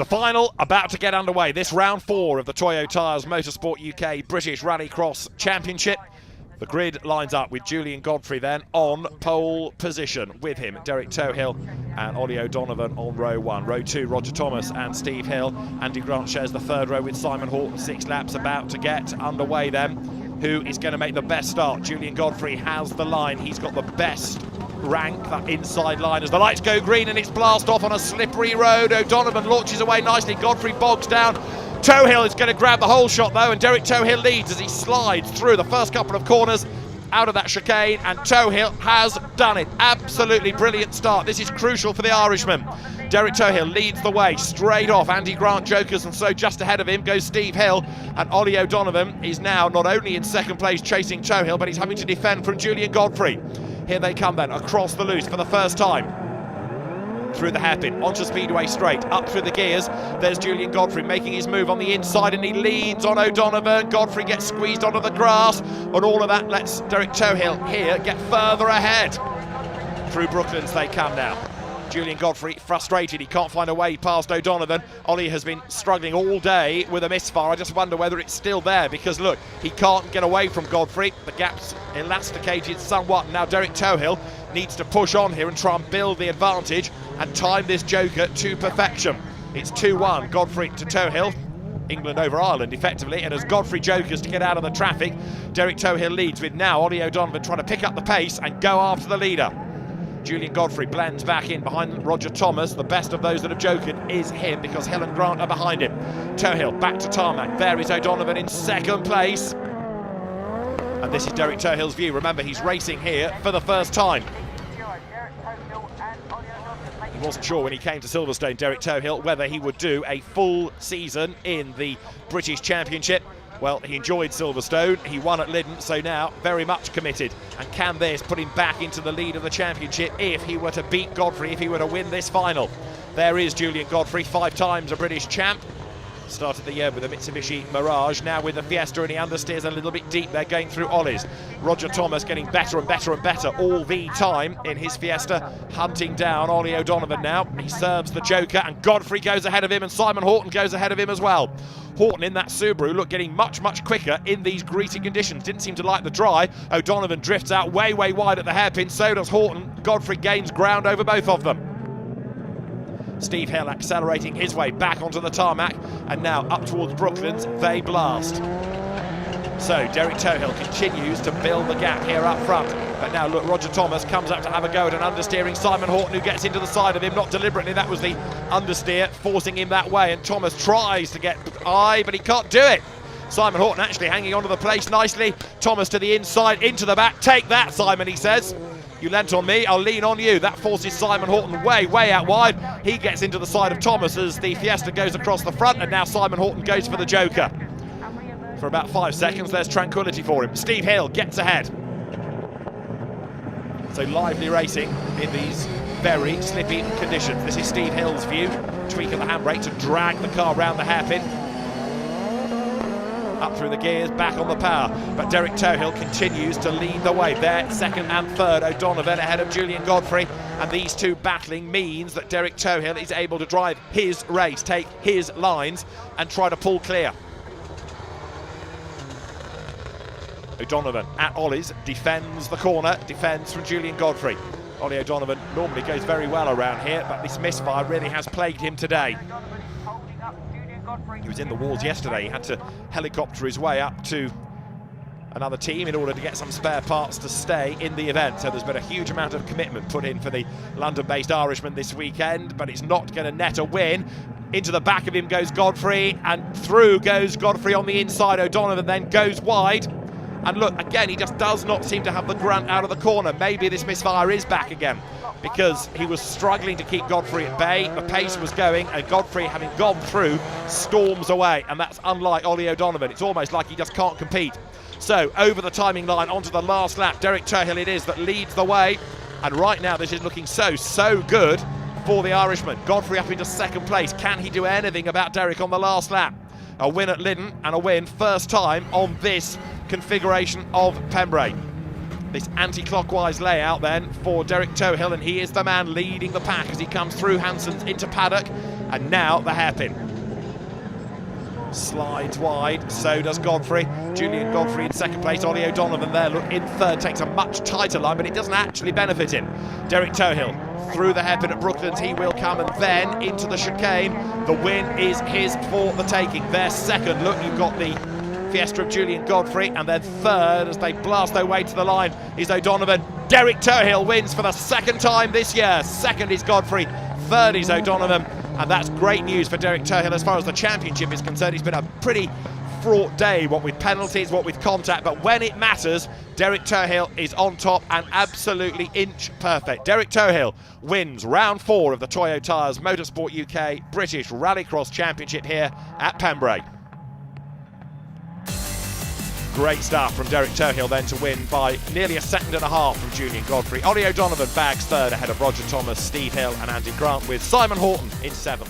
The final about to get underway. This round 4 of the Toyo Tyres Motorsport UK British Rallycross Championship. The grid lines up with Julian Godfrey then on pole position. With him, Derek Tohill and Ollie O'Donovan on row 1. Row 2, Roger Thomas and Steve Hill. Andy Grant shares the third row with Simon Horton. 6 laps about to get underway then. Who is going to make the best start? Julian Godfrey has the line. He's got the best rank, that inside line, as the lights go green and it's blast off on a slippery road. O'Donovan launches away nicely. Godfrey bogs down. Tohill is going to grab the whole shot though, and Derek Tohill leads as he slides through the first couple of corners out of that chicane, and Tohill has done it. Absolutely brilliant start. This is crucial for the Irishman. Derek Tohill leads the way straight off. Andy Grant jokers, and so just ahead of him goes Steve Hill, and Ollie O'Donovan is now not only in second place chasing Tohill, but he's having to defend from Julian Godfrey. Here they come then, across the loose for the first time. Through the hairpin, onto Speedway straight, up through the gears. There's Julian Godfrey making his move on the inside, and he leans on O'Donovan. Godfrey gets squeezed onto the grass, and all of that lets Derek Tohill here get further ahead. Through Brooklands they come now. Julian Godfrey frustrated, he can't find a way past O'Donovan. Ollie has been struggling all day with a misfire. I just wonder whether it's still there, because look, he can't get away from Godfrey. The gap's elasticated somewhat. Now Derek Tohill needs to push on here and try and build the advantage and time this joker to perfection. It's 2-1, Godfrey to Tohill. England over Ireland effectively, and as Godfrey jokers to get out of the traffic, Derek Tohill leads, with now Ollie O'Donovan trying to pick up the pace and go after the leader. Julian Godfrey blends back in behind Roger Thomas. The best of those that have jokered is him, because Hill and Grant are behind him. Tohill back to tarmac. There is O'Donovan in second place. And this is Derek Tohill's view. Remember, he's racing here for the first time. He wasn't sure when he came to Silverstone, Derek Tohill, whether he would do a full season in the British Championship. Well, he enjoyed Silverstone, he won at Lyddon, so now very much committed. And can this put him back into the lead of the championship if he were to beat Godfrey, if he were to win this final? There is Julian Godfrey, 5 times a British champ. Started the year with a Mitsubishi Mirage, now with the Fiesta, and he understeers a little bit deep there going through Ollie's. Roger Thomas getting better and better and better all the time in his Fiesta, hunting down Ollie O'Donovan now. He serves the joker, and Godfrey goes ahead of him, and Simon Horton goes ahead of him as well. Horton in that Subaru, look, getting much, much quicker in these greasy conditions. Didn't seem to like the dry. O'Donovan drifts out way, way wide at the hairpin. So does Horton. Godfrey gains ground over both of them. Steve Hill accelerating his way back onto the tarmac, and now up towards Brooklands they blast. So Derek Tohill continues to build the gap here up front, but now look, Roger Thomas comes up to have a go at an understeering Simon Horton, who gets into the side of him, not deliberately. That was the understeer forcing him that way, and Thomas tries to get eye, but he can't do it. Simon Horton actually hanging onto the place nicely. Thomas to the inside, into the back. Take that, Simon, he says. You lent on me, I'll lean on you. That forces Simon Horton way, way out wide. He gets into the side of Thomas as the Fiesta goes across the front, and now Simon Horton goes for the joker. For about 5 seconds, there's tranquility for him. Steve Hill gets ahead. So lively racing in these very slippy conditions. This is Steve Hill's view. Tweak of the handbrake to drag the car round the hairpin. Up through the gears, back on the power. But Derek Tohill continues to lead the way there, second and third. O'Donovan ahead of Julian Godfrey, and these two battling means that Derek Tohill is able to drive his race, take his lines, and try to pull clear. O'Donovan at Ollie's defends the corner, defends from Julian Godfrey. Ollie O'Donovan normally goes very well around here, but this misfire really has plagued him today. He was in the walls yesterday. He had to helicopter his way up to another team in order to get some spare parts to stay in the event. So there's been a huge amount of commitment put in for the London-based Irishman this weekend, but it's not going to net a win. Into the back of him goes Godfrey, and through goes Godfrey on the inside. O'Donovan then goes wide. And look, again, he just does not seem to have the grunt out of the corner. Maybe this misfire is back again, because he was struggling to keep Godfrey at bay. The pace was going, and Godfrey, having gone through, storms away. And that's unlike Ollie O'Donovan. It's almost like he just can't compete. So over the timing line, onto the last lap. Derek Tohill it is that leads the way. And right now, this is looking so good for the Irishman. Godfrey up into second place. Can he do anything about Derek on the last lap? A win at Lyddon, and a win first time on this configuration of Pembrey. This anti-clockwise layout then for Derek Tohill, and he is the man leading the pack as he comes through Hanson's into paddock. And now the hairpin. Slides wide, so does Godfrey. Julian Godfrey in second place. Ollie O'Donovan there, look, in third, takes a much tighter line, but it doesn't actually benefit him. Derek Tohill through the hairpin at Brooklands, he will come, and then into the chicane. The win is his for the taking. They're second. Look, you've got the Fiesta of Julian Godfrey, and then third, as they blast their way to the line, is O'Donovan. Derek Tohill wins for the second time this year. Second is Godfrey, third is O'Donovan, and that's great news for Derek Tohill as far as the championship is concerned. It's been a pretty fraught day, what with penalties, what with contact, but when it matters, Derek Tohill is on top and absolutely inch perfect. Derek Tohill wins round 4 of the Toyo Tyres Motorsport UK British Rallycross Championship here at Pembrey. Great stuff from Derek Tohill then to win by nearly a second and a half from Julian Godfrey. Ollie O'Donovan bags third ahead of Roger Thomas, Steve Hill and Andy Grant, with Simon Horton in 7th.